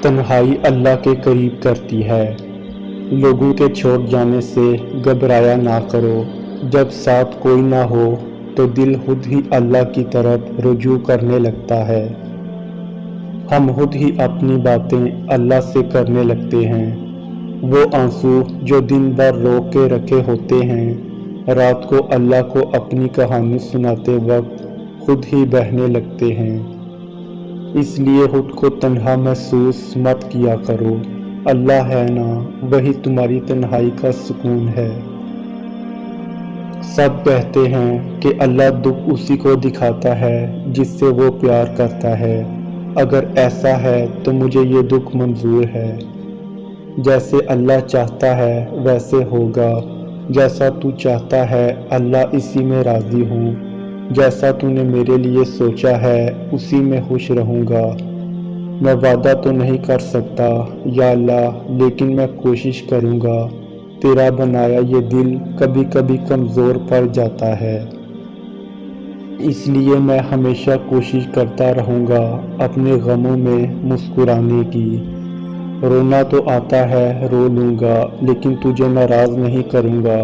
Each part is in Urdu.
تنہائی اللہ کے قریب کرتی ہے۔ لوگوں کے چھوڑ جانے سے گھبرایا نہ کرو۔ جب ساتھ کوئی نہ ہو تو دل خود ہی اللہ کی طرف رجوع کرنے لگتا ہے۔ ہم خود ہی اپنی باتیں اللہ سے کرنے لگتے ہیں۔ وہ آنسو جو دن بھر روک کے رکھے ہوتے ہیں، رات کو اللہ کو اپنی کہانی سناتے وقت خود ہی بہنے لگتے ہیں۔ اس لیے خود کو تنہا محسوس مت کیا کرو۔ اللہ ہے نا، وہی تمہاری تنہائی کا سکون ہے۔ سب کہتے ہیں کہ اللہ دکھ اسی کو دکھاتا ہے جس سے وہ پیار کرتا ہے۔ اگر ایسا ہے تو مجھے یہ دکھ منظور ہے۔ جیسے اللہ چاہتا ہے ویسے ہوگا، جیسا تو چاہتا ہے اللہ اسی میں راضی ہوں۔ جیسا تو نے میرے لیے سوچا ہے اسی میں خوش رہوں گا۔ میں وعدہ تو نہیں کر سکتا یا اللہ، لیکن میں کوشش کروں گا۔ تیرا بنایا یہ دل کبھی کبھی کمزور پڑ جاتا ہے، اس لیے میں ہمیشہ کوشش کرتا رہوں گا اپنے غموں میں مسکرانے کی۔ رونا تو آتا ہے، رو لوں گا، لیکن تجھے ناراض نہیں کروں گا،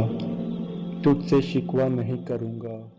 تجھ سے شکوہ نہیں کروں گا۔